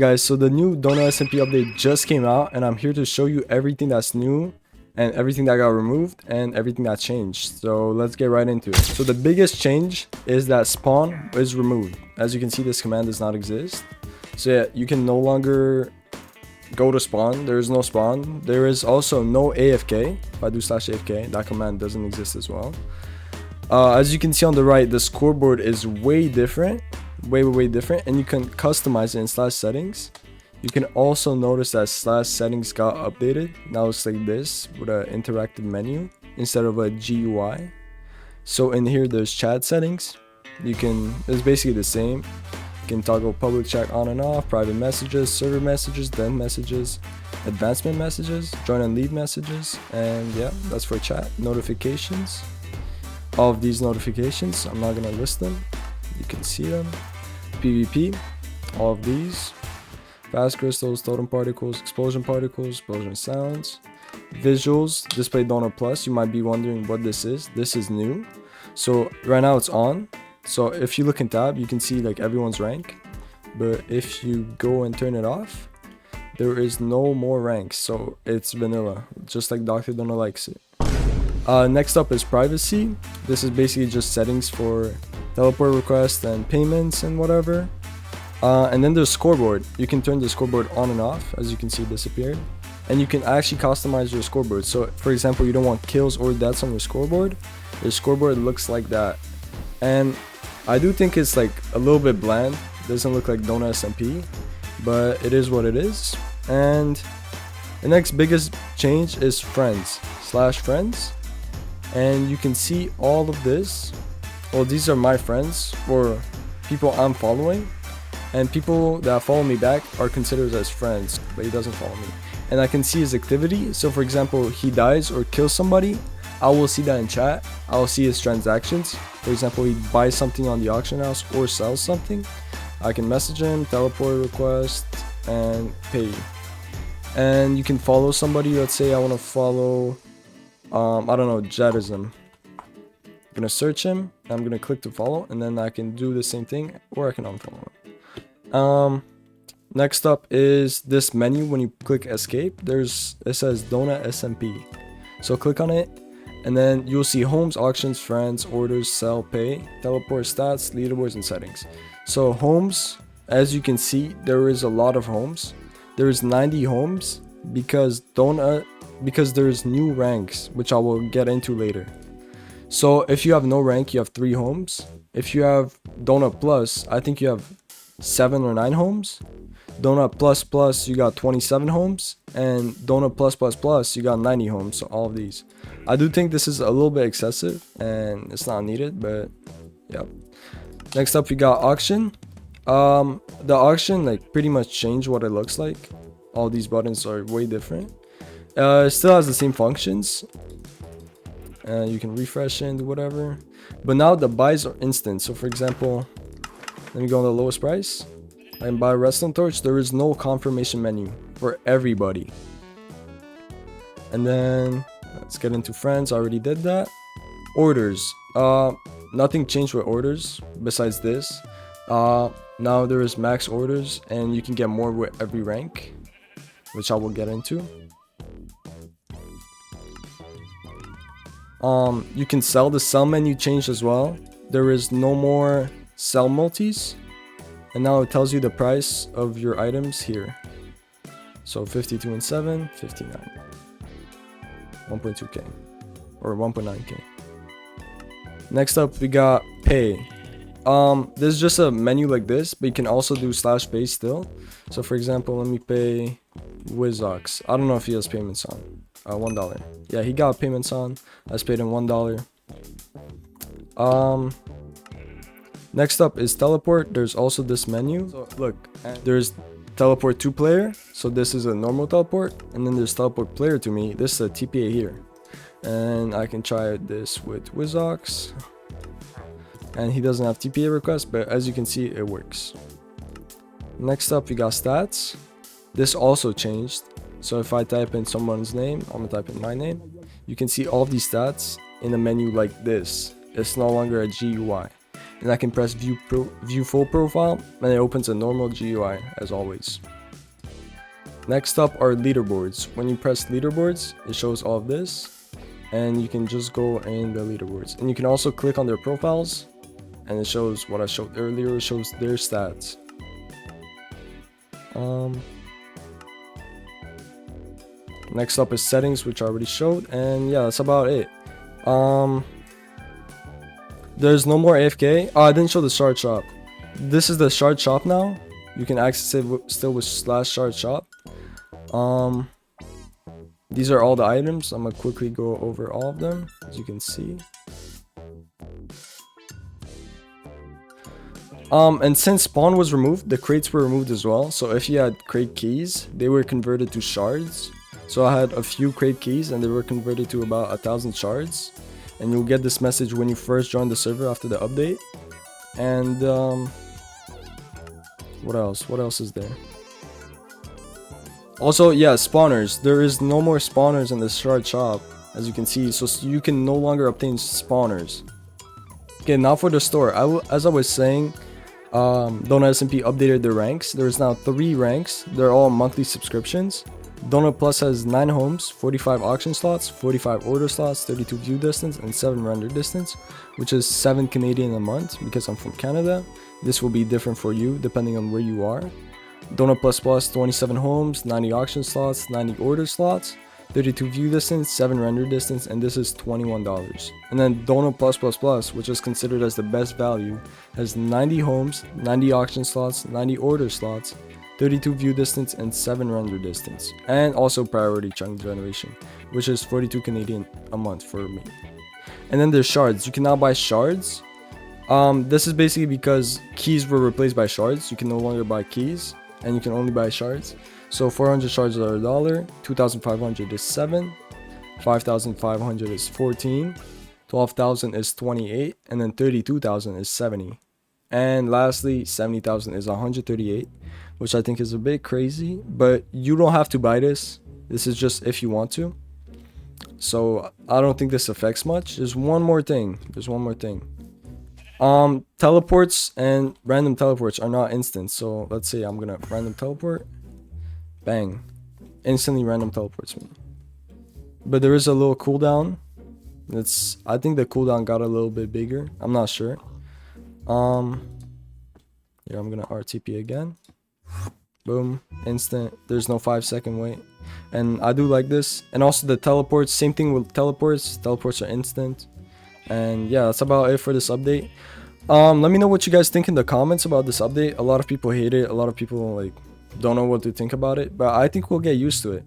guys, so the new DONUTSMP update just came out, and I'm here to show you everything that's new and everything that got removed and everything that changed. So let's get right into it. So the biggest change is that spawn is removed. As you can see, this command does not exist. So yeah, you can no longer go to spawn. There is no spawn. There is also no AFK. If I do /AFK, that command doesn't exist as well. As you can see on the right, the scoreboard is way different. Way different, and you can customize it in /settings. You can also notice that /settings got updated. Now it's like this with an interactive menu instead of a GUI. So in here there's chat settings. It's basically the same. You can toggle public chat on and off, private messages, server messages, den messages, advancement messages, join and leave messages, and yeah, that's for chat. Notifications, all of these notifications, I'm not gonna list them, you can see them. PvP, all of these, fast crystals, totem particles, explosion sounds, visuals, display donut plus. You might be wondering what this is. This is new. So right now it's on. So if you look in tab, you can see like everyone's rank, but if you go and turn it off, there is no more ranks. So it's vanilla, just like Dr. Donut likes it. Next up is privacy. This is basically just settings for teleport requests and payments and whatever. And then there's scoreboard. You can turn the scoreboard on and off, as you can see disappeared. And you can actually customize your scoreboard. So for example, you don't want kills or deaths on your scoreboard looks like that. And I do think it's like a little bit bland. It doesn't look like DONUTSMP, but it is what it is. And the next biggest change is friends /friends. And you can see all of this. Well, these are my friends or people I'm following, and people that follow me back are considered as friends, but he doesn't follow me. And I can see his activity. So for example, he dies or kills somebody, I will see that in chat. I will see his transactions. For example, he buys something on the auction house or sells something. I can message him, teleport request, and pay. And you can follow somebody. Let's say I want to follow I don't know, Jetism. I'm gonna search him, I'm gonna click to follow, and then I can do the same thing, or I can unfollow him. Next up is this menu. When you click escape, it says DONUTSMP. So click on it, and then you'll see homes, auctions, friends, orders, sell, pay, teleport, stats, leaderboards, and settings. So homes, as you can see, there is a lot of homes. There is 90 homes because there's new ranks, which I will get into later. So if you have no rank, you have 3 homes. If you have Donut Plus, I think you have 7 or 9 homes. Donut Plus Plus, you got 27 homes. And Donut Plus Plus Plus, you got 90 homes. So all of these. I do think this is a little bit excessive and it's not needed, but yeah. Next up, we got auction. The auction like pretty much changed what it looks like. All these buttons are way different. It still has the same functions. You can refresh and do whatever, but now the buys are instant. So for example, let me go on the lowest price. I can buy a redstone torch. There is no confirmation menu for everybody. And then let's get into friends. I already did that. Orders, nothing changed with orders besides this. Now there is max orders, and you can get more with every rank, which I will get into. You can sell. The sell menu changed as well. There is no more sell multis, and now it tells you the price of your items here. So 52 and 7, 59, 1.2k or 1.9k. Next up, we got pay. This is just a menu like this, but you can also do /pay still. So for example, let me pay Wizox. I don't know if he has payments on. $1. Yeah, he got payments on. I just paid him $1. Next up is teleport. There's also this menu. So look, there's teleport to player. So this is a normal teleport, and then there's teleport player to me. This is a TPA here, and I can try this with Wizox. And he doesn't have TPA request, but as you can see, it works. Next up, we got stats. This also changed. So if I type in someone's name, I'm gonna type in my name. You can see all of these stats in a menu like this. It's no longer a GUI. and I can press view full profile, and it opens a normal GUI as always. Next up are leaderboards. When you press leaderboards, it shows all of this, and you can just go in the leaderboards, and you can also click on their profiles, and it shows what I showed earlier. It shows their stats. Next up is settings, which I already showed, and yeah, that's about it. There's no more AFK. Oh, I didn't show the shard shop. This is the shard shop now. You can access it still with /shard shop. These are all the items. I'm gonna quickly go over all of them, as you can see. And since spawn was removed, the crates were removed as well. So if you had crate keys, they were converted to shards. So I had a few crate keys and they were converted to about 1,000 shards. And you'll get this message when you first join the server after the update. And what else? What else is there? Also, yeah, spawners. There is no more spawners in the shard shop, as you can see. So you can no longer obtain spawners. Okay, now for the store. As I was saying, DONUTSMP updated the ranks. There's now 3 ranks. They're all monthly subscriptions. Donut Plus has 9 homes, 45 auction slots, 45 order slots, 32 view distance, and 7 render distance, which is 7 Canadian a month because I'm from Canada. This will be different for you depending on where you are. Donut Plus Plus, 27 homes, 90 auction slots, 90 order slots, 32 view distance, 7 render distance, and this is $21. And then Donut Plus Plus Plus, which is considered as the best value, has 90 homes, 90 auction slots, 90 order slots, 32 view distance, and 7 render distance, and also priority chunk generation, which is 42 Canadian a month for me. And then there's shards. You can now buy shards. This is basically because keys were replaced by shards. You can no longer buy keys, and you can only buy shards. So 400 shards are $1, 2,500 is 7, 5,500 is 14, 12,000 is 28, and then 32,000 is 70. And lastly, 70,000 is 138, which I think is a bit crazy, but you don't have to buy this. This is just if you want to. So I don't think this affects much. There's one more thing. Teleports and random teleports are not instant. So let's say I'm gonna random teleport. Bang. Instantly random teleports me. But there is a little cooldown. I think the cooldown got a little bit bigger. I'm not sure. Yeah, I'm gonna RTP again. Boom, instant. There's no 5-second wait, and I do like this. And also the teleports, same thing with teleports. Teleports are instant. And yeah, that's about it for this update. Let me know what you guys think in the comments about this update. A lot of people hate it. A lot of people like don't know what to think about it, but I think we'll get used to it.